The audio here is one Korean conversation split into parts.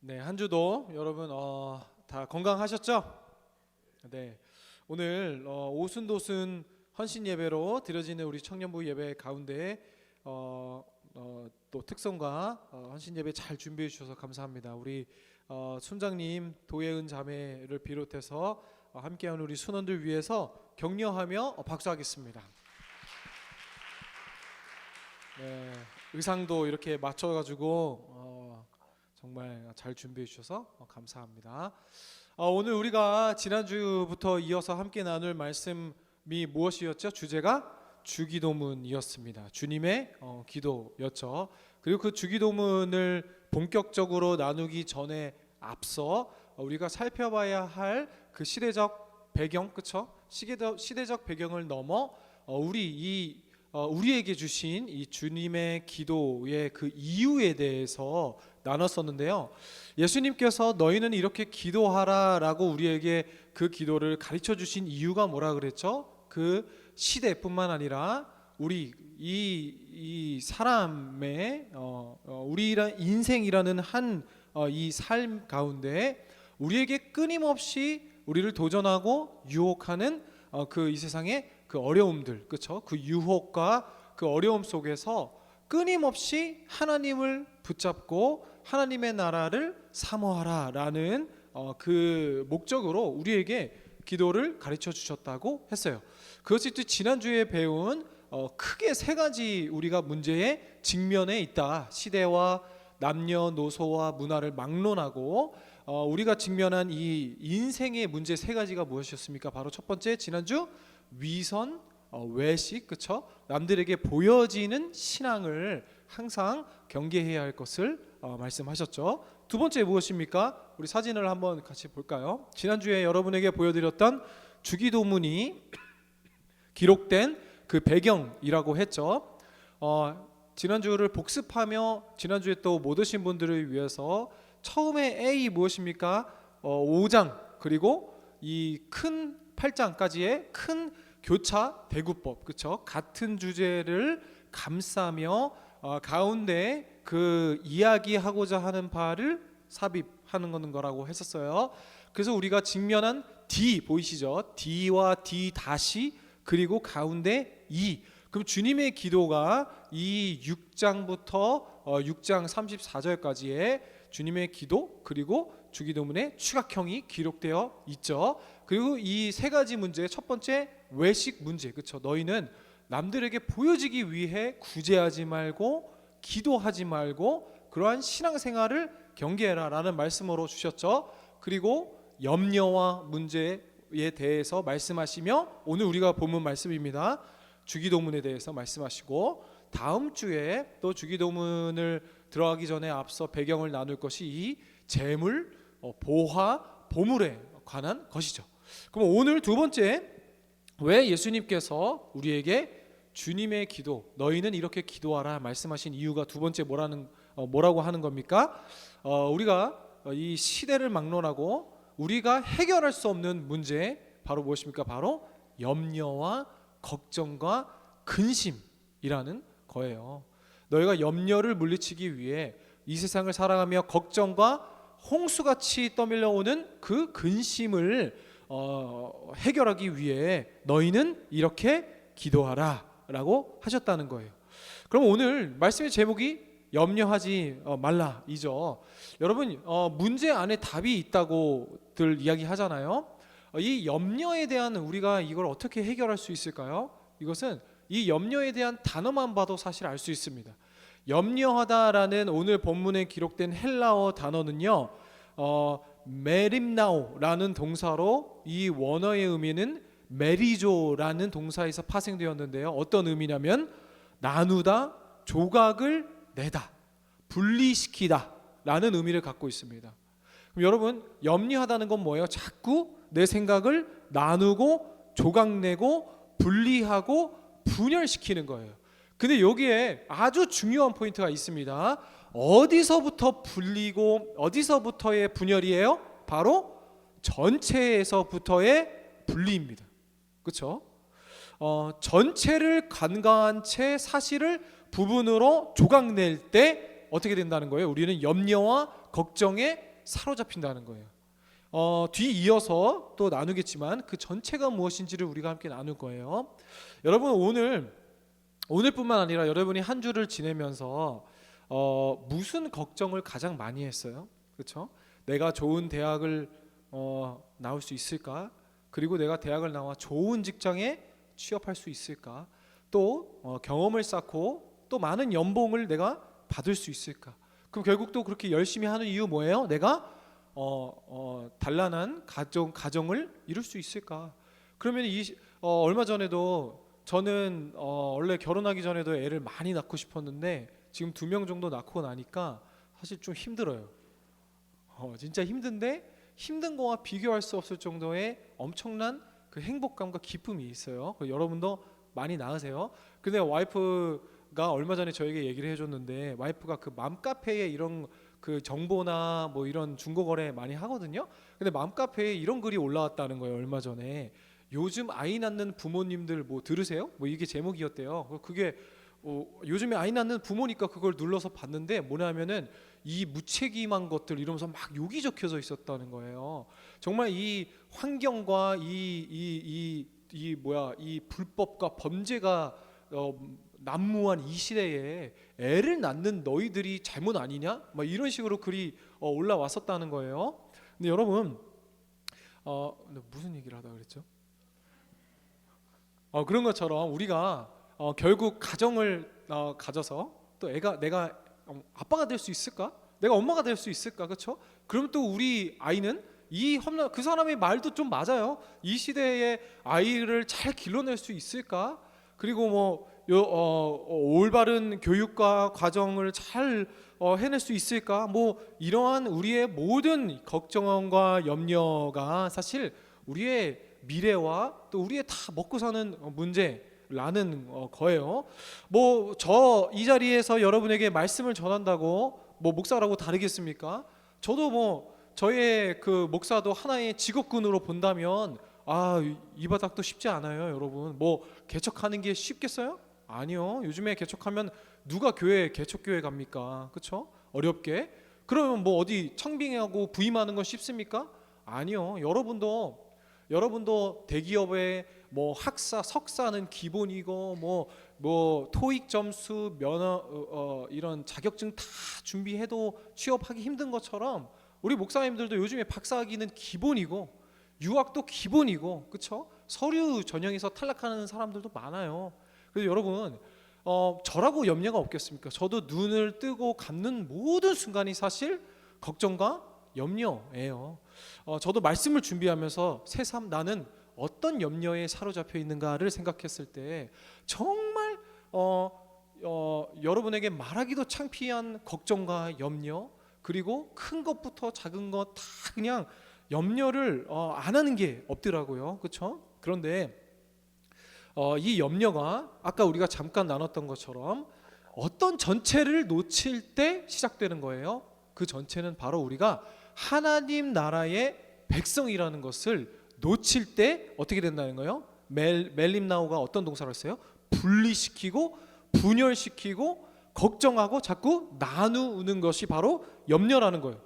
네, 한 주도 여러분 다 건강하셨죠? 네, 오늘 오순도순 헌신 예배로 드려지는 우리 청년부 예배 가운데 또 특성과 헌신 예배 잘 준비해 주셔서 감사합니다. 우리 순장님, 도예은 자매를 비롯해서 함께하는 우리 순원들 위해서 격려하며 박수하겠습니다. 네, 의상도 이렇게 맞춰가지고 정말 잘 준비해 주셔서 감사합니다. 오늘 우리가 지난주부터 이어서 함께 나눌 말씀이 무엇이었죠? 주제가 주기도문이었습니다. 주님의 기도였죠. 그리고 그 주기도문을 본격적으로 나누기 전에 앞서 우리가 살펴봐야 할 그 시대적 배경, 그쵸? 시대적 배경을 넘어 우리에게 주신 이 주님의 기도의 그 이유에 대해서 나눴었는데요. 예수님께서 너희는 이렇게 기도하라라고 우리에게 그 기도를 가르쳐 주신 이유가 뭐라 그랬죠? 그 시대뿐만 아니라 우리 이 사람의 우리란 인생이라는 한 이 삶 가운데 우리에게 끊임없이 우리를 도전하고 유혹하는 그 이 세상의 그 어려움들, 그렇죠? 그 유혹과 그 어려움 속에서 끊임없이 하나님을 붙잡고 하나님의 나라를 사모하라라는 그 목적으로 우리에게 기도를 가르쳐 주셨다고 했어요. 그것이 또 지난주에 배운 크게 세 가지 우리가 문제에 직면해 있다. 시대와 남녀노소와 문화를 막론하고 우리가 직면한 이 인생의 문제 세 가지가 무엇이었습니까? 바로 첫 번째, 지난주 위선, 외식, 그렇죠? 남들에게 보여지는 신앙을 항상 경계해야 할 것을 말씀하셨죠. 두 번째 무엇입니까? 우리 사진을 한번 같이 볼까요? 지난주에 여러분에게 보여드렸던 주기도문이 기록된 그 배경이라고 했죠. 지난주를 복습하며 지난주에 또 못 오신 분들을 위해서 처음에 A 무엇입니까? 5장 그리고 이 큰 8장까지의 큰 교차 대구법, 그렇죠? 같은 주제를 감싸며 가운데 그 이야기하고자 하는 바를 삽입하는 거라고 했었어요. 그래서 우리가 직면한 D 보이시죠? D와 D 다시 그리고 가운데 E. 그럼 주님의 기도가 이 6장부터 6장 34절까지의 주님의 기도 그리고 주기도문의 추각형이 기록되어 있죠. 그리고 이 세 가지 문제, 첫 번째 외식 문제, 그렇죠? 너희는 남들에게 보여지기 위해 구제하지 말고 기도하지 말고 그러한 신앙생활을 경계해라라는 말씀으로 주셨죠. 그리고 염려와 문제에 대해서 말씀하시며 오늘 우리가 본문 말씀입니다. 주기도문에 대해서 말씀하시고 다음 주에 또 주기도문을 들어가기 전에 앞서 배경을 나눌 것이 이 재물, 보화, 보물에 관한 것이죠. 그럼 오늘 두 번째, 왜 예수님께서 우리에게 주님의 기도, 너희는 이렇게 기도하라 말씀하신 이유가 두 번째 뭐라고 하는 겁니까? 우리가 이 시대를 막론하고 우리가 해결할 수 없는 문제 바로 무엇입니까? 바로 염려와 걱정과 근심이라는 거예요. 너희가 염려를 물리치기 위해 이 세상을 살아가며 걱정과 홍수같이 떠밀려오는 그 근심을 해결하기 위해 너희는 이렇게 기도하라 라고 하셨다는 거예요. 그럼 오늘 말씀의 제목이 염려하지 말라이죠. 여러분 문제 안에 답이 있다고들 이야기하잖아요. 이 염려에 대한 우리가 이걸 어떻게 해결할 수 있을까요? 이것은 이 염려에 대한 단어만 봐도 사실 알 수 있습니다. 염려하다라는 오늘 본문에 기록된 헬라어 단어는요, 메림나오라는 동사로 이 원어의 의미는 메리조라는 동사에서 파생되었는데요. 어떤 의미냐면 나누다, 조각을 내다, 분리시키다라는 의미를 갖고 있습니다. 그럼 여러분 염려하다는 건 뭐예요? 자꾸 내 생각을 나누고 조각내고 분리하고 분열시키는 거예요. 근데 여기에 아주 중요한 포인트가 있습니다. 어디서부터 분리고 어디서부터의 분열이에요? 바로 전체에서부터의 분리입니다. 그렇죠? 전체를 간과한 채 사실을 부분으로 조각낼 때 어떻게 된다는 거예요? 우리는 염려와 걱정에 사로잡힌다는 거예요. 뒤 이어서 또 나누겠지만 그 전체가 무엇인지를 우리가 함께 나눌 거예요. 여러분 오늘뿐만 아니라 여러분이 한 주를 지내면서 무슨 걱정을 가장 많이 했어요? 그렇죠? 내가 좋은 대학을 나올 수 있을까? 그리고 내가 대학을 나와 좋은 직장에 취업할 수 있을까? 또 경험을 쌓고 또 많은 연봉을 내가 받을 수 있을까? 그럼 결국 또 그렇게 열심히 하는 이유 뭐예요? 내가 단란한 가정을 이룰 수 있을까? 그러면 얼마 전에도 저는 원래 결혼하기 전에도 애를 많이 낳고 싶었는데 지금 2명 정도 낳고 나니까 사실 좀 힘들어요. 진짜 힘든데 힘든 거와 비교할 수 없을 정도의 엄청난 그 행복감과 기쁨이 있어요. 여러분도 많이 낳으세요. 근데 와이프가 얼마 전에 저에게 얘기를 해줬는데 와이프가 그 맘카페에 이런 그 정보나 뭐 이런 중고거래 많이 하거든요. 근데 맘카페에 이런 글이 올라왔다는 거예요. 얼마 전에 요즘 아이 낳는 부모님들 뭐 들으세요? 뭐 이게 제목이었대요. 그게 요즘에 아이 낳는 부모니까 그걸 눌러서 봤는데 뭐냐면은 이 무책임한 것들 이러면서 막 욕이 적혀져 있었다는 거예요. 정말 이 환경과 이 불법과 범죄가 난무한 이 시대에 애를 낳는 너희들이 잘못 아니냐? 막 이런 식으로 글이 올라왔었다는 거예요. 근데 여러분 무슨 얘기를 하다 그랬죠? 그런 것처럼 우리가 결국 가정을 가져서 또 내가 아빠가 될 수 있을까? 내가 엄마가 될 수 있을까? 그렇죠? 그럼 또 우리 아이는 그 사람의 말도 좀 맞아요. 이 시대에 아이를 잘 길러낼 수 있을까? 그리고 뭐 올바른 교육과 과정을 잘 해낼 수 있을까? 뭐 이러한 우리의 모든 걱정과 염려가 사실 우리의 미래와 또 우리의 다 먹고 사는 문제라는 거예요. 뭐 이 자리에서 여러분에게 말씀을 전한다고 뭐 목사라고 다르겠습니까? 저도 뭐 저의 그 목사도 하나의 직업군으로 본다면 이 바닥도 쉽지 않아요, 여러분. 뭐 개척하는 게 쉽겠어요? 아니요. 요즘에 개척하면 누가 개척교회 갑니까? 그렇죠? 어렵게. 그러면 뭐 어디 청빙하고 부임하는 건 쉽습니까? 아니요. 여러분도 대기업의 뭐 학사, 석사는 기본이고 뭐 토익 점수, 면허 이런 자격증 다 준비해도 취업하기 힘든 것처럼 우리 목사님들도 요즘에 박사학위는 기본이고 유학도 기본이고 그렇죠? 서류 전형에서 탈락하는 사람들도 많아요. 그래서 여러분 저라고 염려가 없겠습니까? 저도 눈을 뜨고 감는 모든 순간이 사실 걱정과 염려예요. 저도 말씀을 준비하면서 새삼 나는 어떤 염려에 사로잡혀 있는가를 생각했을 때 정말 여러분에게 말하기도 창피한 걱정과 염려 그리고 큰 것부터 작은 것 다 그냥 염려를 안 하는 게 없더라고요. 그렇죠? 그런데 이 염려가 아까 우리가 잠깐 나눴던 것처럼 어떤 전체를 놓칠 때 시작되는 거예요. 그 전체는 바로 우리가 하나님 나라의 백성이라는 것을 놓칠 때 어떻게 된다는 거예요? 멜림나우가 어떤 동사를 했어요? 분리시키고 분열시키고 걱정하고 자꾸 나누는 것이 바로 염려라는 거예요.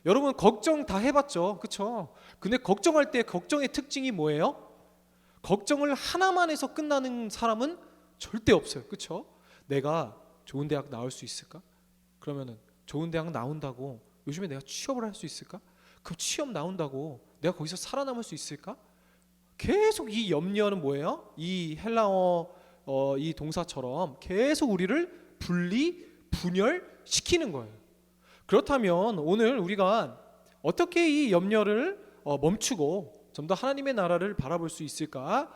여러분 걱정 다 해봤죠, 그렇죠? 근데 걱정할 때 걱정의 특징이 뭐예요? 걱정을 하나만 해서 끝나는 사람은 절대 없어요, 그렇죠? 내가 좋은 대학 나올 수 있을까? 그러면은 좋은 대학 나온다고 요즘에 내가 취업을 할 수 있을까? 그럼 취업 나온다고 내가 거기서 살아남을 수 있을까? 계속 이 염려는 뭐예요? 이 헬라어 이 동사처럼 계속 우리를 분열시키는 거예요. 그렇다면 오늘 우리가 어떻게 이 염려를 멈추고 좀 더 하나님의 나라를 바라볼 수 있을까?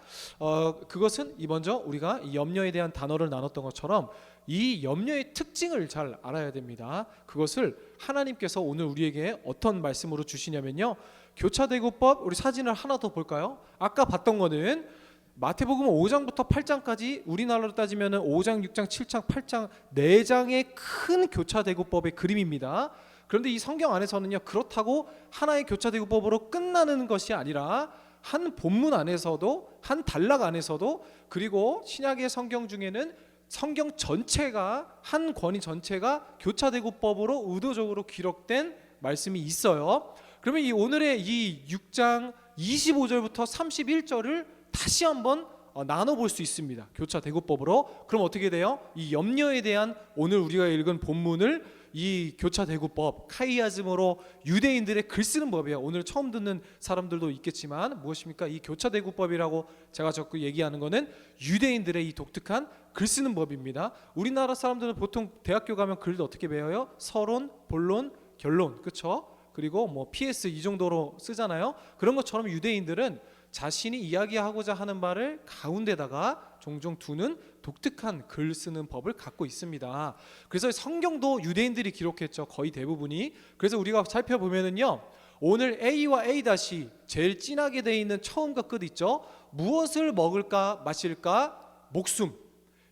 그것은 먼저 우리가 이 염려에 대한 단어를 나눴던 것처럼 이 염려의 특징을 잘 알아야 됩니다. 그것을 하나님께서 오늘 우리에게 어떤 말씀으로 주시냐면요. 교차대구법 우리 사진을 하나 더 볼까요? 아까 봤던 거는 마태복음 5장부터 8장까지 우리나라로 따지면 5장, 6장, 7장, 8장 4장의 큰 교차대구법의 그림입니다. 그런데 이 성경 안에서는요, 그렇다고 하나의 교차대구법으로 끝나는 것이 아니라 한 본문 안에서도 한 단락 안에서도 그리고 신약의 성경 중에는 성경 전체가 한 권위 전체가 교차대구법으로 의도적으로 기록된 말씀이 있어요. 그러면 이 오늘의 이 6장 25절부터 31절을 다시 한번 나눠볼 수 있습니다. 교차 대구법으로. 그럼 어떻게 돼요? 이 염려에 대한 오늘 우리가 읽은 본문을 이 교차 대구법 카이아즘으로 유대인들의 글 쓰는 법이에요. 오늘 처음 듣는 사람들도 있겠지만 무엇입니까? 이 교차 대구법이라고 제가 자꾸 얘기하는 거는 유대인들의 이 독특한 글 쓰는 법입니다. 우리나라 사람들은 보통 대학교 가면 글도 어떻게 배워요? 서론, 본론, 결론, 그렇죠? 그리고 뭐 PS 이 정도로 쓰잖아요. 그런 것처럼 유대인들은 자신이 이야기하고자 하는 바를 가운데다가 종종 두는 독특한 글 쓰는 법을 갖고 있습니다. 그래서 성경도 유대인들이 기록했죠. 거의 대부분이. 그래서 우리가 살펴보면은요, 오늘 A와 A 다시 제일 진하게 돼 있는 처음과 끝 있죠. 무엇을 먹을까 마실까 목숨,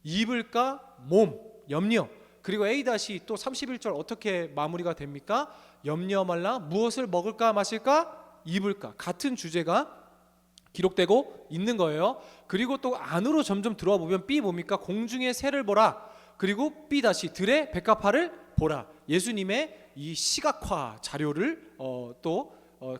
입을까 몸, 염려. 그리고 A 다시 또 31절 어떻게 마무리가 됩니까? 염려 말라. 무엇을 먹을까 마실까 입을까. 같은 주제가 기록되고 있는 거예요. 그리고 또 안으로 점점 들어와 보면 B 뭡니까? 공중의 새를 보라. 그리고 B 다시 들의 백합화를 보라. 예수님의 이 시각화 자료를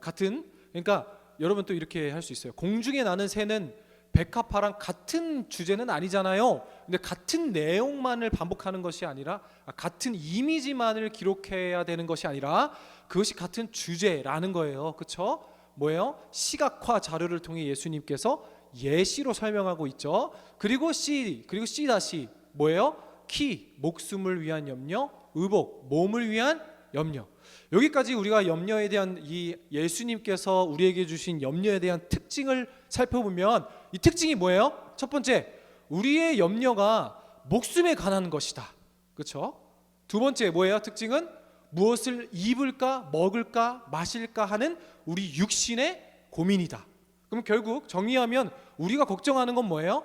같은, 그러니까 여러분 또 이렇게 할 수 있어요. 공중에 나는 새는 백합화랑 같은 주제는 아니잖아요. 근데 같은 내용만을 반복하는 것이 아니라 같은 이미지만을 기록해야 되는 것이 아니라 그것이 같은 주제라는 거예요. 그렇죠? 뭐예요? 시각화 자료를 통해 예수님께서 예시로 설명하고 있죠. 그리고 C 다시 뭐예요? 키, 목숨을 위한 염려, 의복, 몸을 위한 염려. 여기까지 우리가 염려에 대한 이 예수님께서 우리에게 주신 염려에 대한 특징을 살펴보면 이 특징이 뭐예요? 첫 번째, 우리의 염려가 목숨에 관한 것이다. 그렇죠? 두 번째 뭐예요? 특징은 무엇을 입을까, 먹을까, 마실까 하는 우리 육신의 고민이다. 그럼 결국 정리하면 우리가 걱정하는 건 뭐예요?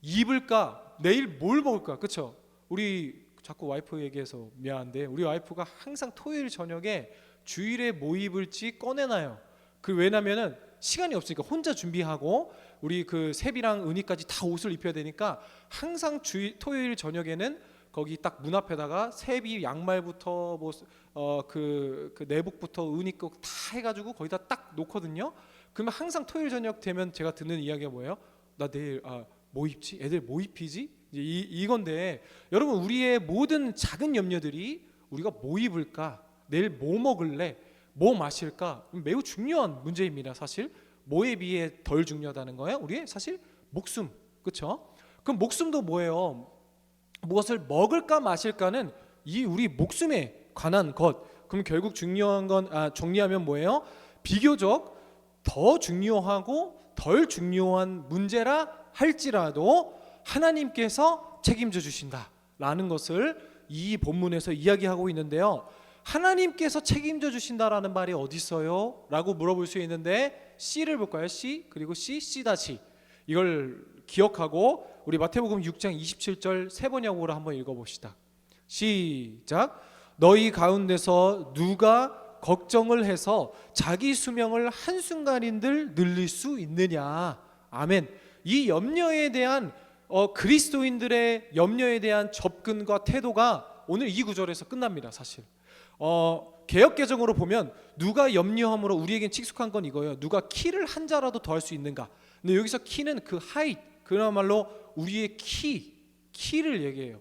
입을까, 내일 뭘 먹을까, 그렇죠? 우리 자꾸 와이프 얘기해서 미안한데 우리 와이프가 항상 토요일 저녁에 주일에 뭐 입을지 꺼내놔요. 왜냐면은 시간이 없으니까 혼자 준비하고 우리 그 세비랑 은희까지 다 옷을 입혀야 되니까 항상 토요일 저녁에는 거기 딱 문 앞에다가 세비 양말부터 그 내복부터 은희 거 다 해가지고 거기다 딱 놓거든요. 그러면 항상 토요일 저녁 되면 제가 듣는 이야기가 뭐예요? 나 내일 뭐 입지? 애들 뭐 입히지? 이건데 여러분 우리의 모든 작은 염려들이 우리가 뭐 입을까? 내일 뭐 먹을래? 뭐 마실까? 매우 중요한 문제입니다. 사실 뭐에 비해 덜 중요하다는 거예요? 우리의 사실 목숨, 그렇죠? 그럼 목숨도 뭐예요? 무엇을 먹을까 마실까는 이 우리 목숨에 관한 것. 그럼 결국 중요한 건 정리하면 뭐예요? 비교적 더 중요하고 덜 중요한 문제라 할지라도 하나님께서 책임져 주신다라는 것을 이 본문에서 이야기하고 있는데요. 하나님께서 책임져 주신다라는 말이 어디 있어요? 라고 물어볼 수 있는데 C를 볼까요? C 그리고 C 다시 이걸 기억하고 우리 마태복음 6장 27절 세 번역으로 한번 읽어봅시다. 시작. 너희 가운데서 누가 걱정을 해서 자기 수명을 한순간인들 늘릴 수 있느냐. 아멘. 이 염려에 대한 그리스도인들의 염려에 대한 접근과 태도가 오늘 이 구절에서 끝납니다. 사실 개역개정으로 보면 누가 염려함으로 우리에겐 친숙한 건 이거예요. 누가 키를 한 자라도 더 할 수 있는가. 근데 여기서 키는 그 하이트, 그야말로 우리의 키를 얘기해요.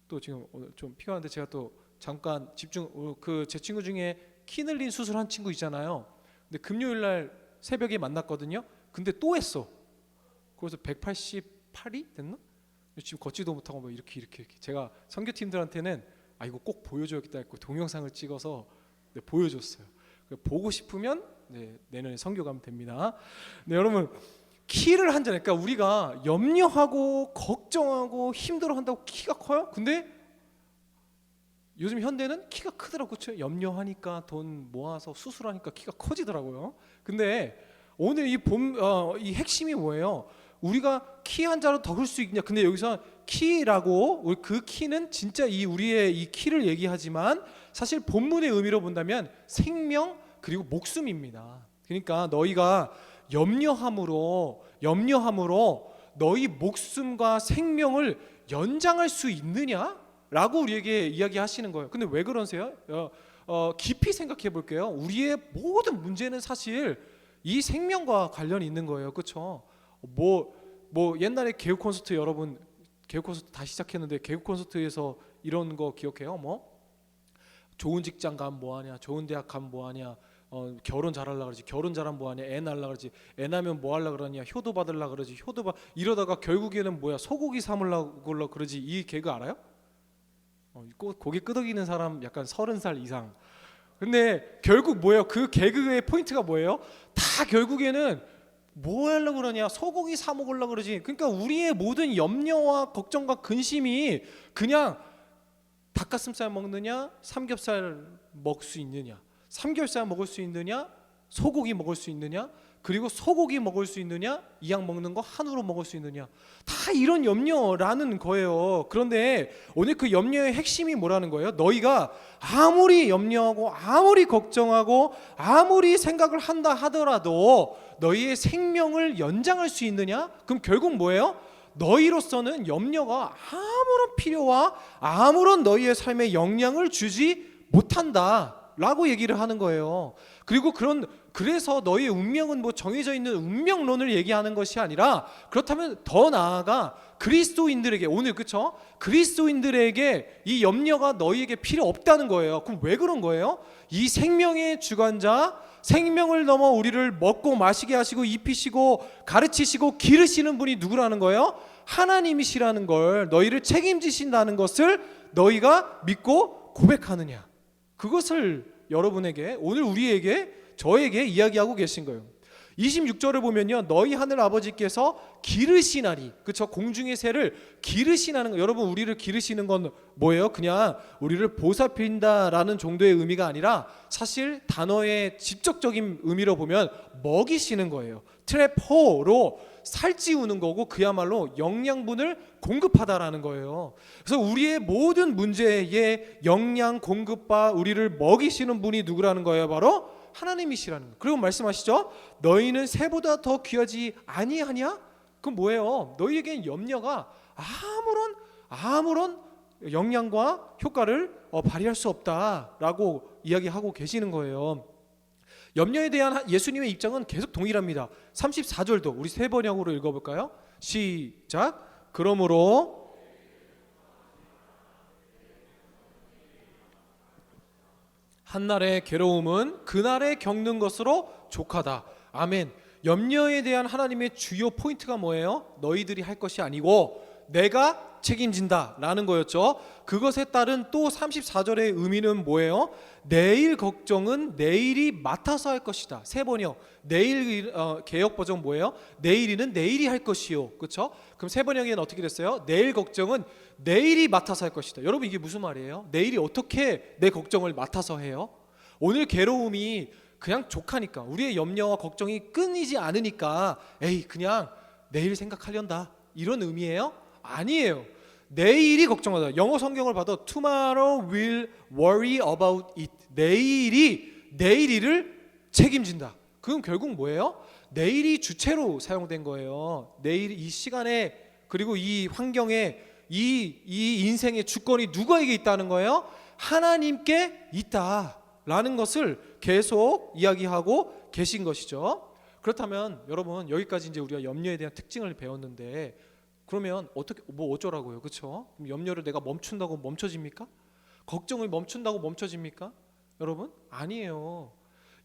또 지금 좀 피곤한데 제가 또 잠깐 제 친구 중에 키 늘린 수술한 친구 있잖아요. 근데 금요일 날 새벽에 만났거든요. 근데 또 했어. 그래서 188이 됐나? 지금 걷지도 못하고 뭐 이렇게 제가 선교팀들한테는 이거 꼭 보여줘야겠다 했고 동영상을 찍어서 보여줬어요. 보고 싶으면 내년에 선교 가면 됩니다. 네, 여러분 키를 한자니까 우리가 염려하고 걱정하고 힘들어한다고 키가 커요? 근데 요즘 현대는 키가 크더라고요. 그렇죠? 염려하니까 돈 모아서 수술하니까 키가 커지더라고요. 근데 오늘 이 핵심이 뭐예요? 우리가 키 한 자로 더 클 수 있냐? 근데 여기서 키라고 그 키는 진짜 우리의 이 키를 얘기하지만 사실 본문의 의미로 본다면 생명 그리고 목숨입니다. 그러니까 너희가 염려함으로 너희 목숨과 생명을 연장할 수 있느냐라고 우리에게 이야기하시는 거예요. 근데 왜 그러세요? 깊이 생각해 볼게요. 우리의 모든 문제는 사실 이 생명과 관련이 있는 거예요. 그렇죠? 뭐 옛날에 개그 콘서트, 여러분 개그 콘서트 다시 시작했는데 개그 콘서트에서 이런 거 기억해요? 뭐 좋은 직장 가면 뭐하냐, 좋은 대학 가면 뭐하냐, 결혼 잘하려 그러지, 결혼 잘하면 뭐하냐, 애 낳으려 그러지, 애 낳으면 뭐하려 그러냐, 효도 받으려 그러지, 이러다가 결국에는 뭐야, 소고기 사물라고 그러지. 이 개그 알아요? 고개 끄덕이는 사람 약간 30살 이상. 근데 결국 뭐예요? 그 개그의 포인트가 뭐예요? 다 결국에는 뭐 하려고 그러냐, 소고기 사 먹으려고 그러지. 그러니까 우리의 모든 염려와 걱정과 근심이 그냥 닭가슴살 먹느냐, 삼겹살 먹을 수 있느냐, 삼겹살 먹을 수 있느냐, 소고기 먹을 수 있느냐, 그리고 소고기 먹을 수 있느냐, 이왕 먹는 거 한우로 먹을 수 있느냐, 다 이런 염려라는 거예요. 그런데 오늘 그 염려의 핵심이 뭐라는 거예요? 너희가 아무리 염려하고 아무리 걱정하고 아무리 생각을 한다 하더라도 너희의 생명을 연장할 수 있느냐? 그럼 결국 뭐예요? 너희로서는 염려가 아무런 필요와 아무런 너희의 삶에 영향을 주지 못한다라고 얘기를 하는 거예요. 그리고 그래서 너희의 운명은 뭐 정해져 있는 운명론을 얘기하는 것이 아니라, 그렇다면 더 나아가 그리스도인들에게, 오늘 그쵸? 그리스도인들에게 이 염려가 너희에게 필요 없다는 거예요. 그럼 왜 그런 거예요? 이 생명의 주관자, 생명을 넘어 우리를 먹고 마시게 하시고 입히시고 가르치시고 기르시는 분이 누구라는 거예요? 하나님이시라는 걸, 너희를 책임지신다는 것을 너희가 믿고 고백하느냐, 그것을 여러분에게, 오늘 우리에게, 저에게 이야기하고 계신 거예요. 26절을 보면요, 너희 하늘 아버지께서 기르시나니, 그렇죠? 공중의 새를 기르시나는 거. 여러분, 우리를 기르시는 건 뭐예요? 그냥 우리를 보살핀다라는 정도의 의미가 아니라, 사실 단어의 직접적인 의미로 보면 먹이시는 거예요. 트레포로 살찌우는 거고, 그야말로 영양분을 공급하다라는 거예요. 그래서 우리의 모든 문제에 영양 공급과 우리를 먹이시는 분이 누구라는 거예요? 바로 하나님이시라는 거예요. 그리고 말씀하시죠. 너희는 새보다 더 귀하지 아니하냐? 그럼 뭐예요? 너희에겐 염려가 아무런 영향과 효과를 발휘할 수 없다라고 이야기하고 계시는 거예요. 염려에 대한 예수님의 입장은 계속 동일합니다. 34절도 우리 세 번역으로 읽어볼까요? 시작. 그러므로 한날의 괴로움은 그날에 겪는 것으로 족하다. 아멘. 염려에 대한 하나님의 주요 포인트가 뭐예요? 너희들이 할 것이 아니고 내가 책임진다 라는 거였죠. 그것에 따른 또 34절의 의미는 뭐예요? 내일 걱정은 내일이 맡아서 할 것이다. 세 번역, 내일 개역 버전 뭐예요? 내일이는 내일이 할 것이요. 그렇죠? 그럼 세 번역에는 어떻게 됐어요? 내일 걱정은 내일이 맡아서 할 것이다. 여러분, 이게 무슨 말이에요? 내일이 어떻게 내 걱정을 맡아서 해요? 오늘 괴로움이 그냥 족하니까, 우리의 염려와 걱정이 끊이지 않으니까 에이 그냥 내일 생각하련다, 이런 의미예요? 아니에요. 내일이 걱정하다. 영어 성경을 봐도 tomorrow will worry about it. 내일 일을 책임진다. 그럼 결국 뭐예요? 내일이 주체로 사용된 거예요. 내일 이 시간에, 그리고 이 환경에, 이 인생의 주권이 누구에게 있다는 거예요? 하나님께 있다라는 것을 계속 이야기하고 계신 것이죠. 그렇다면 여러분, 여기까지 이제 우리가 염려에 대한 특징을 배웠는데, 그러면 어쩌라고요? 그렇죠? 그럼 염려를 내가 멈춘다고 멈춰집니까? 걱정을 멈춘다고 멈춰집니까? 여러분, 아니에요.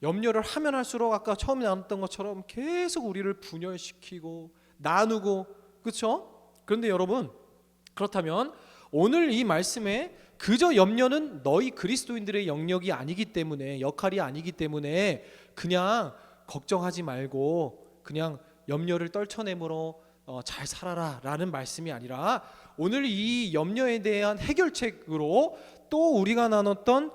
염려를 하면 할수록 아까 처음에 나눴던 것처럼 계속 우리를 분열시키고 나누고, 그렇죠? 그런데 여러분, 그렇다면 오늘 이 말씀에 그저 염려는 너희 그리스도인들의 영역이 아니기 때문에, 역할이 아니기 때문에 그냥 걱정하지 말고 그냥 염려를 떨쳐내므로 잘 살아라 라는 말씀이 아니라, 오늘 이 염려에 대한 해결책으로 또 우리가 나눴던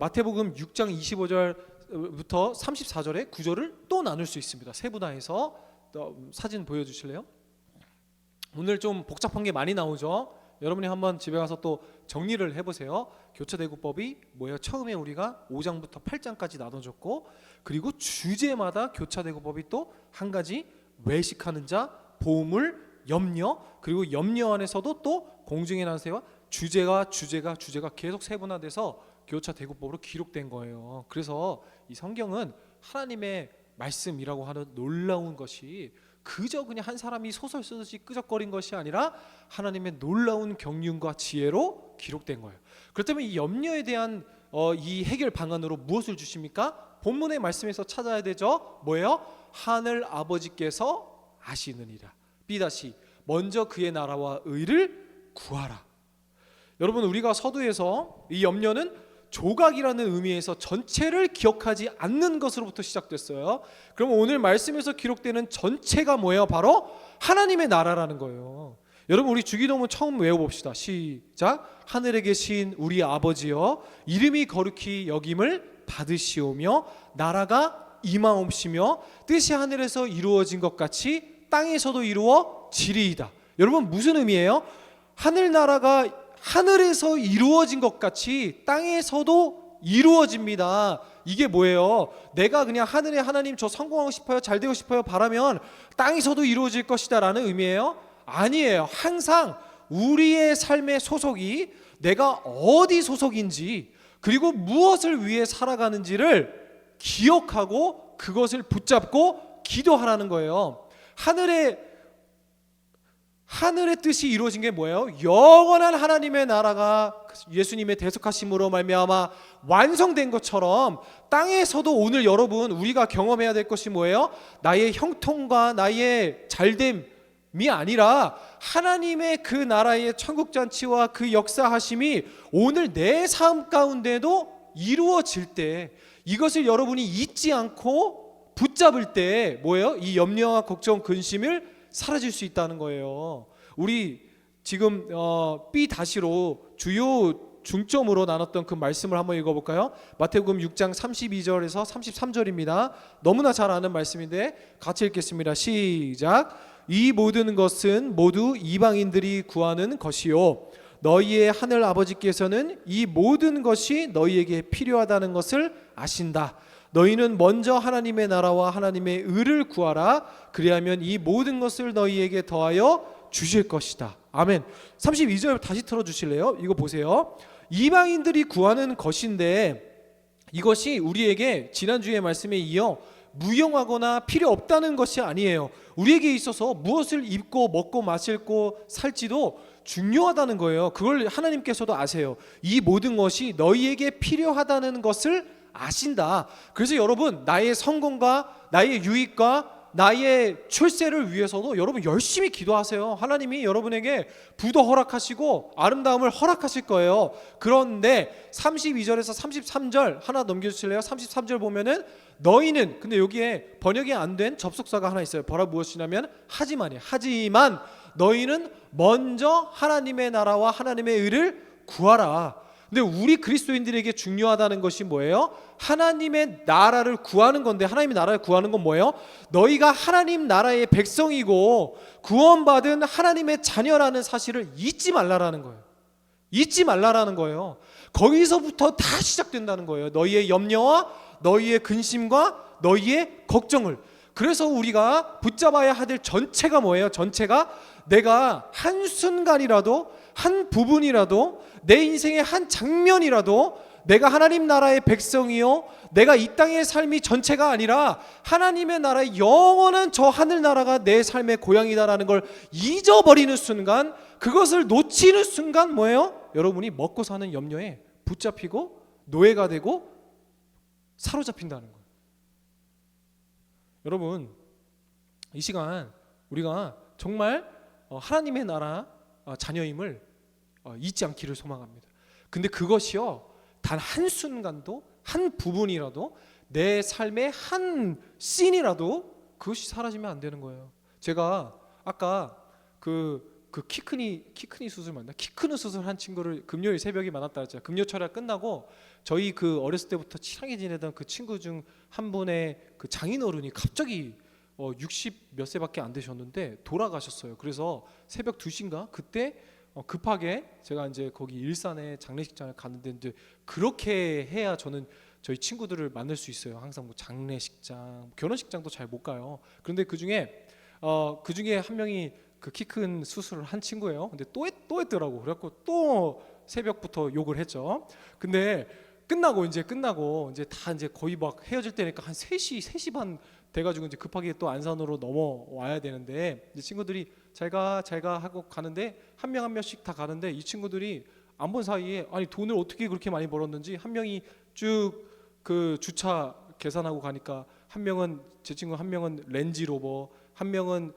마태복음 6장 25절부터 34절의 구절을 또 나눌 수 있습니다. 세분화해서 사진 보여주실래요? 오늘 좀 복잡한 게 많이 나오죠. 여러분이 한번 집에 가서 또 정리를 해보세요. 교차대구법이 뭐예요? 처음에 우리가 5장부터 8장까지 나눠줬고, 그리고 주제마다 교차대구법이 또 한 가지, 외식하는 자, 보물, 염려, 그리고 염려 안에서도 또 공중의 난세와 주제가 계속 세분화돼서 교차 대구법으로 기록된 거예요. 그래서 이 성경은 하나님의 말씀이라고 하는 놀라운 것이 그저 그냥 한 사람이 소설 쓰듯이 끄적거린 것이 아니라 하나님의 놀라운 경륜과 지혜로 기록된 거예요. 그렇다면 이 염려에 대한 이 해결 방안으로 무엇을 주십니까? 본문의 말씀에서 찾아야 되죠. 뭐예요? 하늘 아버지께서 아시느니라. B- 먼저 그의 나라와 의를 구하라. 여러분, 우리가 서두에서 이 염려는 조각이라는 의미에서 전체를 기억하지 않는 것으로부터 시작됐어요. 그럼 오늘 말씀에서 기록되는 전체가 뭐예요? 바로 하나님의 나라라는 거예요. 여러분, 우리 주기도문 처음 외워봅시다. 시작. 하늘에 계신 우리 아버지여, 이름이 거룩히 여김을 받으시오며 나라가 임하옵시며 뜻이 하늘에서 이루어진 것 같이 땅에서도 이루어지리이다. 여러분, 무슨 의미예요? 하늘나라가 하늘에서 이루어진 것 같이 땅에서도 이루어집니다. 이게 뭐예요? 내가 그냥 하늘에 하나님 저 성공하고 싶어요, 잘 되고 싶어요 바라면 땅에서도 이루어질 것이다 라는 의미예요? 아니에요. 항상 우리의 삶의 소속이 내가 어디 소속인지 그리고 무엇을 위해 살아가는지를 기억하고 그것을 붙잡고 기도하라는 거예요. 하늘의 뜻이 이루어진 게 뭐예요? 영원한 하나님의 나라가 예수님의 대속하심으로 말미암아 완성된 것처럼 땅에서도 오늘 여러분 우리가 경험해야 될 것이 뭐예요? 나의 형통과 나의 잘됨이 아니라 하나님의 그 나라의 천국잔치와 그 역사하심이 오늘 내 삶 가운데도 이루어질 때 이것을 여러분이 잊지 않고 붙잡을 때 뭐예요? 이 염려와 걱정, 근심을 사라질 수 있다는 거예요. 우리 지금 B-로 주요 중점으로 나눴던 그 말씀을 한번 읽어볼까요? 마태복음 6장 32절에서 33절입니다. 너무나 잘 아는 말씀인데 같이 읽겠습니다. 시작. 이 모든 것은 모두 이방인들이 구하는 것이요 너희의 하늘 아버지께서는 이 모든 것이 너희에게 필요하다는 것을 아신다. 너희는 먼저 하나님의 나라와 하나님의 의를 구하라. 그리하면 이 모든 것을 너희에게 더하여 주실 것이다. 아멘. 32절 다시 틀어주실래요? 이거 보세요. 이방인들이 구하는 것인데 이것이 우리에게 지난주의 말씀에 이어 무용하거나 필요 없다는 것이 아니에요. 우리에게 있어서 무엇을 입고 먹고 마실고 살지도 중요하다는 거예요. 그걸 하나님께서도 아세요. 이 모든 것이 너희에게 필요하다는 것을 아신다. 그래서 여러분 나의 성공과 나의 유익과 나의 출세를 위해서도 여러분 열심히 기도하세요. 하나님이 여러분에게 부도 허락하시고 아름다움을 허락하실 거예요. 그런데 32절에서 33절 하나 넘겨주실래요? 33절 보면은 너희는 근데 여기에 번역이 안 된 접속사가 하나 있어요. 뭐라 무엇이냐면 하지만이에요. 하지만 너희는 먼저 하나님의 나라와 하나님의 의를 구하라. 근데 우리 그리스도인들에게 중요하다는 것이 뭐예요? 하나님의 나라를 구하는 건데 하나님의 나라를 구하는 건 뭐예요? 너희가 하나님 나라의 백성이고 구원받은 하나님의 자녀라는 사실을 잊지 말라라는 거예요. 잊지 말라라는 거예요. 거기서부터 다 시작된다는 거예요. 너희의 염려와 너희의 근심과 너희의 걱정을. 그래서 우리가 붙잡아야 할 전체가 뭐예요? 전체가 내가 한순간이라도 한 부분이라도 내 인생의 한 장면이라도 내가 하나님 나라의 백성이요 내가 이 땅의 삶이 전체가 아니라 하나님의 나라의 영원한 저 하늘나라가 내 삶의 고향이다라는 걸 잊어버리는 순간 그것을 놓치는 순간 뭐예요? 여러분이 먹고 사는 염려에 붙잡히고 노예가 되고 사로잡힌다는 거예요. 여러분 이 시간 우리가 정말 하나님의 나라 자녀임을 잊지 않기를 소망합니다. 근데 그것이요 단 한순간도 한 부분이라도 내 삶의 한 씬이라도 그것이 사라지면 안 되는 거예요. 제가 아까 그 키크니 수술 맞나? 키 크는 수술 한 친구를 금요일 새벽에 만났다 했잖아요. 금요철야 끝나고 저희 그 어렸을 때부터 친하게 지내던 그 친구 중 한 분의 그 장인어른이 갑자기 60 몇 세밖에 안 되셨는데 돌아가셨어요. 그래서 새벽 2시인가 그때 급하게 제가 이제 거기 일산에 장례식장을 갔는데 이제 그렇게 해야 저는 저희 친구들을 만날 수 있어요. 항상 뭐 장례식장, 결혼식장도 잘 못 가요. 그런데 그 중에 한 명이 그 키 큰 수술을 한 친구예요. 근데 또 했더라고. 그래갖고 또 새벽부터 욕을 했죠. 근데 끝나고 이제 다 이제 거의 막 헤어질 때니까 한 3시 반 돼가지고 이제 급하게 또 안산으로 넘어와야 되는데 이제 친구들이 잘 가 하고 가는데 한 명 한 명씩 다 가는데 이 친구들이 안 본 사이에 아니 돈을 어떻게 그렇게 많이 벌었는지 한 명이 쭉 그 주차 계산하고 가니까 한 명은 제 친구 한 명은 렌지로버 한 명은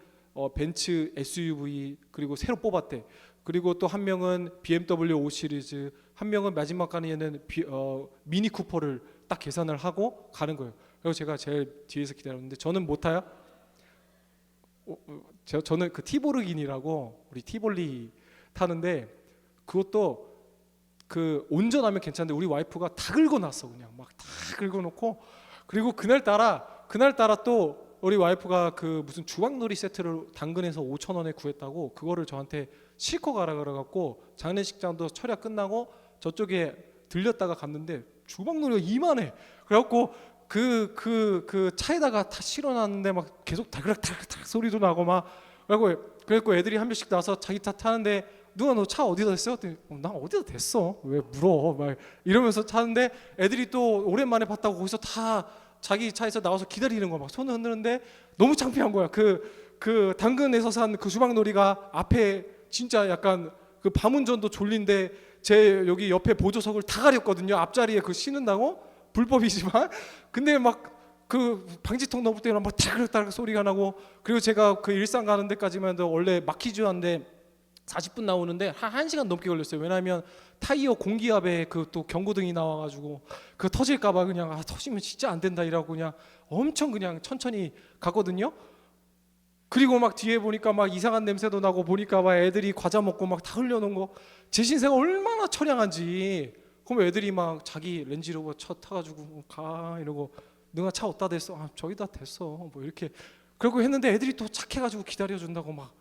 벤츠 SUV 그리고 새로 뽑았대. 그리고 또 한 명은 BMW 5 시리즈, 한 명은 마지막 가는 미니 쿠퍼를 딱 계산을 하고 가는 거예요. 그리고 제가 제일 뒤에서 기다렸는데 저는 못 타요. 저는 그 티보르긴이라고 우리 티볼리 타는데 그것도 그 운전하면 괜찮은데 우리 와이프가 다 긁어놨어. 그냥 막 다 긁어놓고 그리고 그날따라 또 우리 와이프가 그 무슨 주방놀이 세트를 당근에서 5,000원에 구했다고 그거를 저한테 싣고 가라 그래갖고 장례식장도 철야 끝나고 저쪽에 들렸다가 갔는데 주방놀이가 이만해. 그래갖고 그 차에다가 다 실어놨는데 막 계속 달그락달그락 소리도 나고 막 그래갖고 애들이 한 명씩 나서 자기 차 타는데 누가 너 차 어디다 댔어? 나 어디다 댔어? 왜 물어? 막 이러면서 타는데 애들이 또 오랜만에 봤다고 거기서 다 자기 차에서 나와서 기다리는 거야. 막 손을 흔드는데 너무 창피한 거야. 그 당근에서 산 그 주방놀이가 앞에 진짜 약간 그 밤운전도 졸린데 제 여기 옆에 보조석을 다 가렸거든요. 앞자리에 그 쉬는다고 불법이지만 근데 막 그 방지턱 넘을 때는 막 타그락타그락 소리가 나고 그리고 제가 그 일산 가는 데까지만 해도 원래 막히지 않는데 40분 나오는데 한 1시간 넘게 걸렸어요. 왜냐하면 타이어 공기압에 그 또 경고등이 나와가지고 그 터질까봐 그냥 터지면 진짜 안 된다 이라고 그냥 엄청 그냥 천천히 갔거든요. 그리고 막 뒤에 보니까 막 이상한 냄새도 나고 보니까 막 애들이 과자 먹고 막 다 흘려놓은 거 제 신세가 얼마나 처량한지. 그럼 애들이 막 자기 렌지로버 차 타가지고 가 이러고 너가 차 어디다 댔어? 저기다 댔어. 뭐 이렇게 그러고 했는데 애들이 또 착해가지고 기다려준다고 막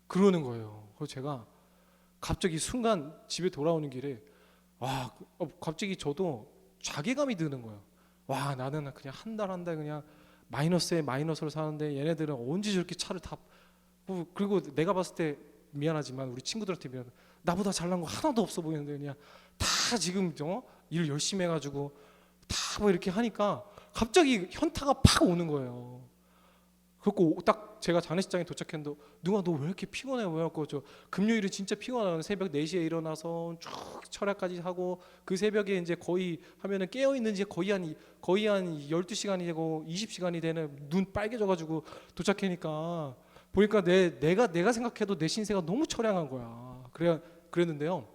그러는 거예요. 그래서 제가 갑자기 순간 집에 돌아오는 길에 갑자기 저도 자괴감이 드는 거예요. 와 나는 그냥 한 달 그냥 마이너스에 마이너스를 사는데 얘네들은 언제 저렇게 차를 다 그리고 내가 봤을 때 미안하지만 우리 친구들한테 미안해. 나보다 잘난 거 하나도 없어 보이는데 그냥 다 지금 일 열심히 해가지고 다 뭐 이렇게 하니까 갑자기 현타가 팍 오는 거예요. 그래갖고 딱 제가 장례식장에 도착했는데 누가 너 왜 이렇게 피곤해? 왜갖고 저 금요일은 진짜 피곤하다는 새벽 4시에 일어나서 쭉 철야까지 하고 그 새벽에 이제 거의 하면은 깨어 있는지 거의 한 12시간이 되고 20시간이 되는 눈 빨개져가지고 도착하니까 보니까 내가 생각해도 내 신세가 너무 처량한 거야. 그랬는데요.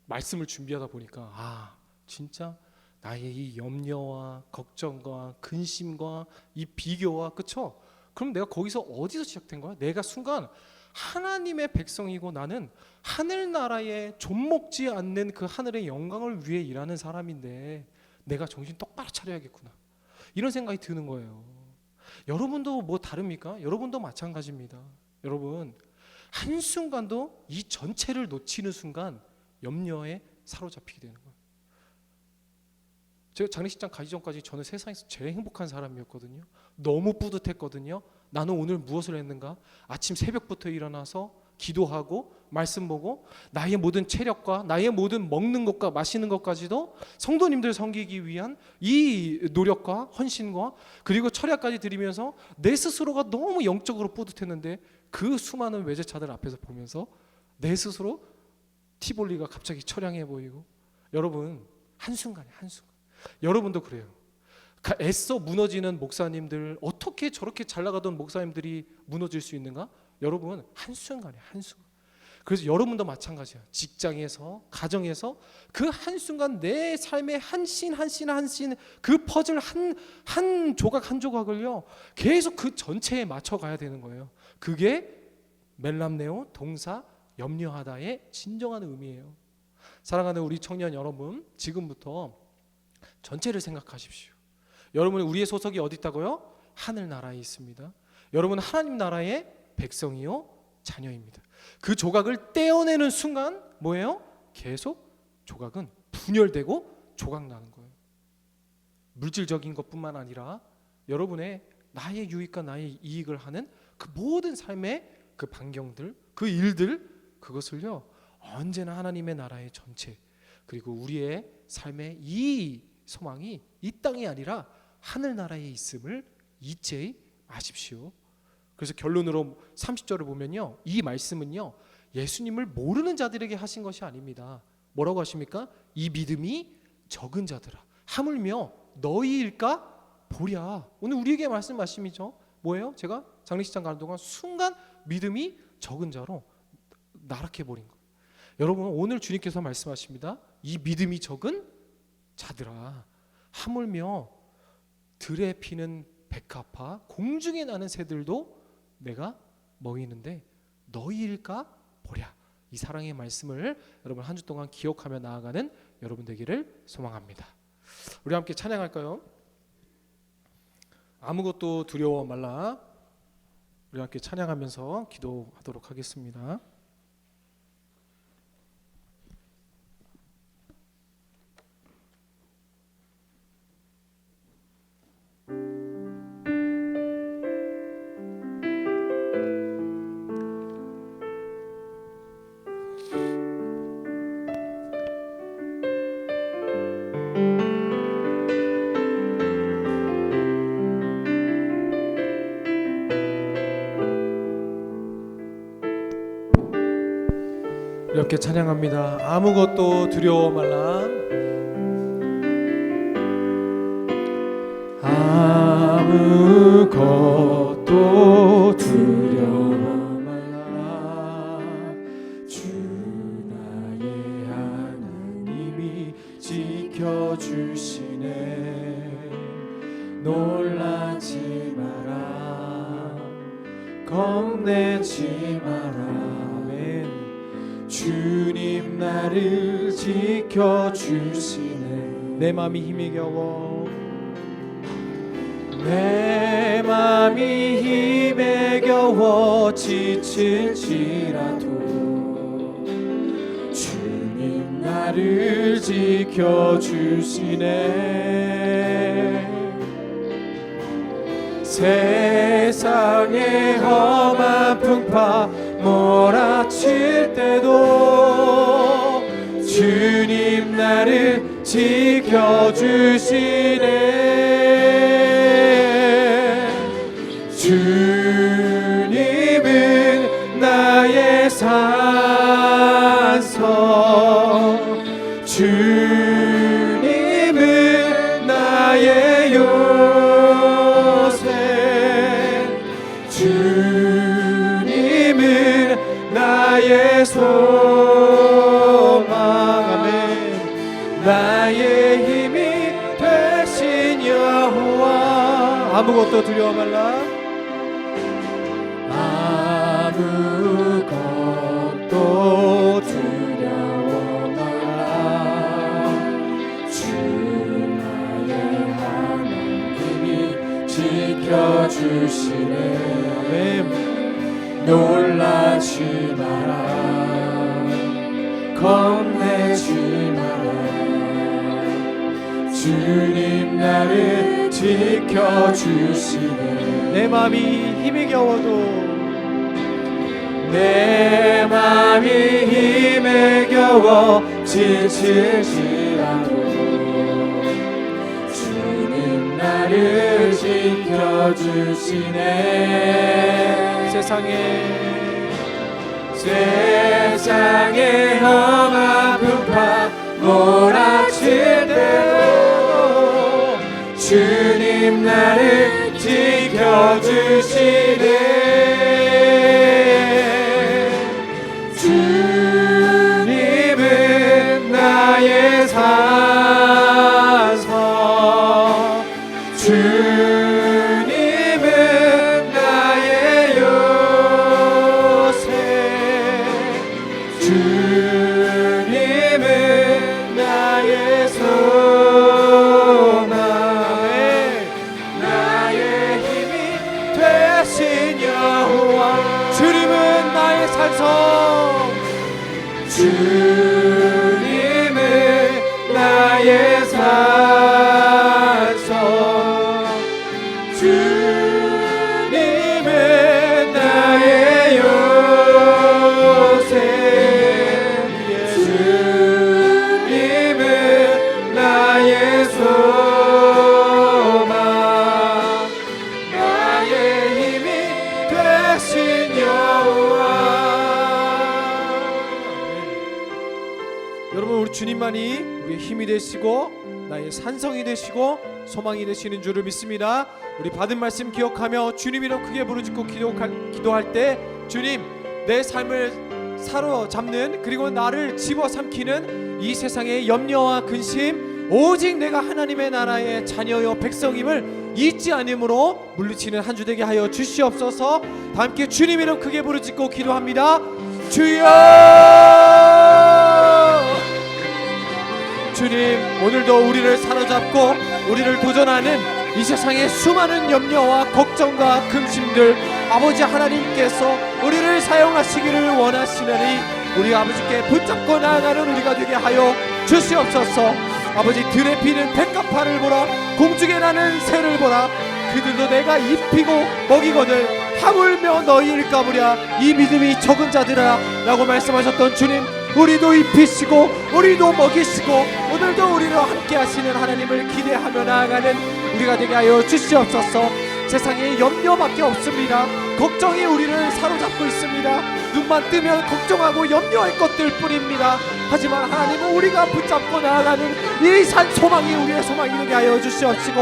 말씀을 준비하다 보니까 진짜 나의 이 염려와 걱정과 근심과 이 비교와 그쵸? 그럼 내가 거기서 어디서 시작된 거야? 내가 순간 하나님의 백성이고 나는 하늘나라에 좀먹지 않는 그 하늘의 영광을 위해 일하는 사람인데 내가 정신 똑바로 차려야겠구나 이런 생각이 드는 거예요. 여러분도 뭐 다릅니까? 여러분도 마찬가지입니다. 여러분 한순간도 이 전체를 놓치는 순간 염려에 사로잡히게 되는 거예요. 제가 장례식장 가기 전까지 저는 세상에서 제일 행복한 사람이었거든요. 너무 뿌듯했거든요. 나는 오늘 무엇을 했는가? 아침 새벽부터 일어나서 기도하고 말씀 보고 나의 모든 체력과 나의 모든 먹는 것과 마시는 것까지도 성도님들 섬기기 위한 이 노력과 헌신과 그리고 철야까지 드리면서 내 스스로가 너무 영적으로 뿌듯했는데 그 수많은 외제차들 앞에서 보면서 내 스스로 티볼리가 갑자기 처량해 보이고 여러분 한순간에 여러분도 그래요. 애써 무너지는 목사님들 어떻게 저렇게 잘 나가던 목사님들이 무너질 수 있는가? 여러분 한순간 그래서 여러분도 마찬가지야. 직장에서 가정에서 그 한순간 내 삶의 한씬 그 퍼즐 한 조각 한 조각을요 계속 그 전체에 맞춰 가야 되는 거예요. 그게 멜람네오 동사 염려하다의 진정한 의미예요. 사랑하는 우리 청년 여러분 지금부터 전체를 생각하십시오. 여러분 우리의 소속이 어디 있다고요? 하늘나라에 있습니다. 여러분은 하나님 나라의 백성이요 자녀입니다. 그 조각을 떼어내는 순간 뭐예요? 계속 조각은 분열되고 조각나는 거예요. 물질적인 것뿐만 아니라 여러분의 나의 유익과 나의 이익을 하는 그 모든 삶의 그 반경들 그 일들 그것을요 언제나 하나님의 나라의 전체 그리고 우리의 삶의 이 소망이 이 땅이 아니라 하늘나라에 있음을 잊지 마십시오. 그래서 결론으로 30절을 보면요, 이 말씀은요 예수님을 모르는 자들에게 하신 것이 아닙니다. 뭐라고 하십니까? 이 믿음이 적은 자들아 하물며 너희일까 보랴. 오늘 우리에게 말씀이죠. 뭐예요? 제가 장례식장 가는 동안 순간 믿음이 적은 자로 나락해버린 거예요. 여러분, 오늘 주님께서 말씀하십니다. 이 믿음이 적은 자들아 하물며 들에 피는 백합화 공중에 나는 새들도 내가 먹이는데 너희일까 보랴. 이 사랑의 말씀을 여러분 한 주 동안 기억하며 나아가는 여러분 되기를 소망합니다. 우리 함께 찬양할까요? 아무것도 두려워 말라. 우리 함께 찬양하면서 기도하도록 하겠습니다. 이렇게 찬양합니다. 아무것도 두려워 말라. 아무것도 두려워 말라. 주 나의 하나님이 지켜주시네. 놀라지 마라. 겁내지 마라. 주님 나를 지켜주시네. 내 맘이 힘에 겨워 내 맘이 힘에 겨워 지칠지라도 주님 나를 지켜주시네. 세상의 험한 풍파 몰아칠 때도 주님 나를 지켜주시네. 주님은 나의 산성 주님은 나의 요새 주님은 나의 소망. 아멘. 나의 힘이 되신 여호와. 아무것도 두려워 말라. 아무것도 두려워 말라. 주 나의 하나님이 지켜주시네. 아멘. 놀라지 마라. 겁내지 마라. 주님 나를 지켜주시네. 내 맘이 힘에 겨워도 내 맘이 힘에 겨워 지칠지라도 주님 나를 지켜주시네. 세상에 험한 풍파 몰아칠 때도 주님 나를 지켜주시네. 주님은 나의 산성 주님은 나의 요새 주님은 나의 소망. 나의 힘이 되신 여호와. 주님은 나의 산성 주님은 나의 산성 주님은 나의 요새 주님은 되시고 나의 산성이 되시고 소망이 되시는 줄을 믿습니다. 우리 받은 말씀 기억하며 주님 이름 크게 부르짖고 기도할 때 주님, 내 삶을 사로잡는 그리고 나를 집어삼키는 이 세상의 염려와 근심, 오직 내가 하나님의 나라의 자녀여 백성임을 잊지 않음으로 물리치는 한 주 되게 하여 주시옵소서. 다 함께 주님 이름 크게 부르짖고 기도합니다. 주여! 주님, 오늘도 우리를 사로잡고 우리를 도전하는 이 세상의 수많은 염려와 걱정과 근심들, 아버지 하나님께서 우리를 사용하시기를 원하시느니 우리 아버지께 붙잡고 나아가는 우리가 되게 하여 주시옵소서. 아버지, 들에 피는 백합화를 보라, 공중에 나는 새를 보라, 그들도 내가 입히고 먹이거늘 하물며 너희일까 보랴. 이 믿음이 적은 자들아 라고 말씀하셨던 주님, 우리도 입히시고 우리도 먹이시고 오늘도 우리와 함께 하시는 하나님을 기대하며 나아가는 우리가 되게 하여 주시옵소서. 세상에 염려밖에 없습니다. 걱정이 우리를 사로잡고 있습니다. 눈만 뜨면 걱정하고 염려할 것들 뿐입니다. 하지만 하나님은 우리가 붙잡고 나아가는 이 소망이 우리의 소망이 되게 하여 주시옵시고,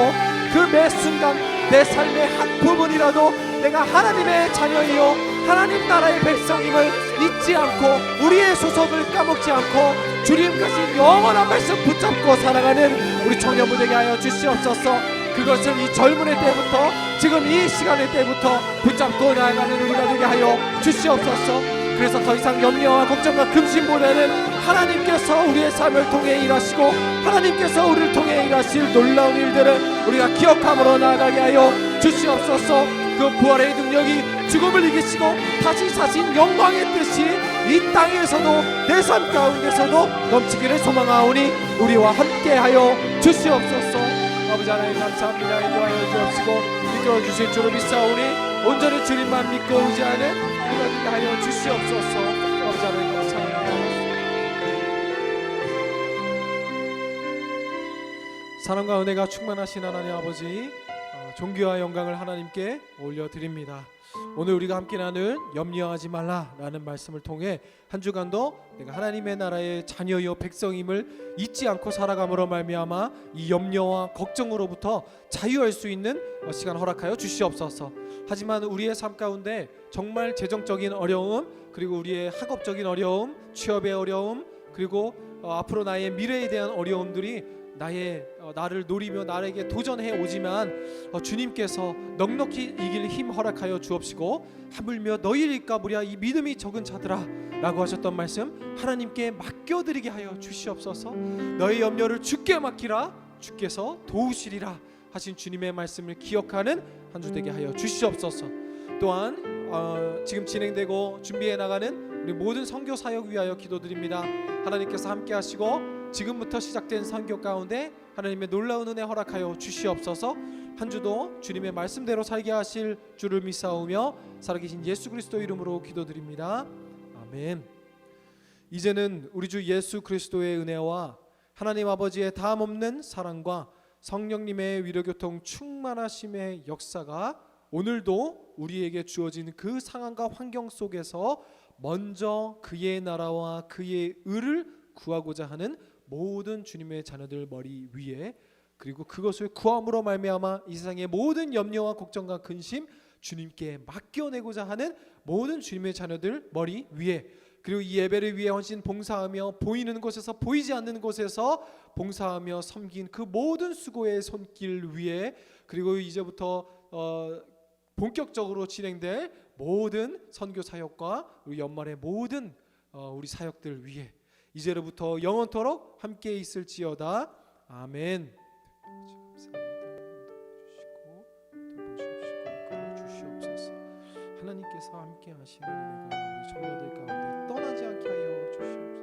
그 매 순간 내 삶의 한 부분이라도 내가 하나님의 자녀이요 하나님 나라의 백성임을 잊지 않고 우리의 소속을 까먹지 않고 주님까지 영원한 말씀 붙잡고 살아가는 우리 청년부 되게 하여 주시옵소서. 그것을 이 젊은의 때부터 지금 이 시간의 때부터 붙잡고 나아가는 우리가 되게 하여 주시옵소서. 그래서 더 이상 염려와 걱정과 근심보다는 하나님께서 우리의 삶을 통해 일하시고 하나님께서 우리를 통해 일하실 놀라운 일들을 우리가 기억함으로 나아가게 하여 주시옵소서. 그 부활의 능력이 죽음을 이기시고 다시 사신 영광의 뜻이 이 땅에서도 내 삶 가운데서도 넘치기를 소망하오니 우리와 함께하여 주시옵소서. 아버지 하나님 감사합니다. 인도하여 주옵시고 이끌어 주실 줄을 믿사오니 온전히 주님만 믿고 의지하는 우리가 되게 하여 주시옵소서. 아버지 하나님 감사합니다. 사랑과 은혜가 충만하신 하나님 아버지, 존귀와 영광을 하나님께 올려드립니다. 오늘 우리가 함께 나눌 염려하지 말라라는 말씀을 통해 한 주간도 내가 하나님의 나라의 자녀요 백성임을 잊지 않고 살아감으로 말미암아 이 염려와 걱정으로부터 자유할 수 있는 시간 허락하여 주시옵소서. 하지만 우리의 삶 가운데 정말 재정적인 어려움, 그리고 우리의 학업적인 어려움, 취업의 어려움, 그리고 앞으로 나의 미래에 대한 어려움들이 나를 노리며 나에게 도전해 오지만 주님께서 넉넉히 이길 힘 허락하여 주옵시고 하물며 너희일까 보랴 이 믿음이 적은 자들아 라고 하셨던 말씀 하나님께 맡겨드리게 하여 주시옵소서. 너희 염려를 주께 맡기라 주께서 도우시리라 하신 주님의 말씀을 기억하는 한 주 되게 하여 주시옵소서. 또한 지금 진행되고 준비해 나가는 우리 모든 선교 사역 위하여 기도드립니다. 하나님께서 함께 하시고 지금부터 시작된 선교 가운데 하나님의 놀라운 은혜 허락하여 주시옵소서. 한 주도 주님의 말씀대로 살게 하실 줄을 믿사오며 살아계신 예수 그리스도 이름으로 기도드립니다. 아멘. 이제는 우리 주 예수 그리스도의 은혜와 하나님 아버지의 다함없는 사랑과 성령님의 위로교통 충만하심의 역사가 오늘도 우리에게 주어진 그 상황과 환경 속에서 먼저 그의 나라와 그의 의를 구하고자 하는 모든 주님의 자녀들 머리 위에, 그리고 그것을 구함으로 말미암아 이 세상의 모든 염려와 걱정과 근심 주님께 맡겨내고자 하는 모든 주님의 자녀들 머리 위에, 그리고 이 예배를 위해 헌신 봉사하며 보이는 곳에서 보이지 않는 곳에서 봉사하며 섬긴 그 모든 수고의 손길 위에, 그리고 이제부터 본격적으로 진행될 모든 선교 사역과 우리 연말의 모든 우리 사역들 위에 이제로부터 영원토록 함께 있을지어다. 아멘. 하나님께서 함께 하시는 은혜가 우리 청년들 가운데 떠나지 않게 하여 주시옵소서.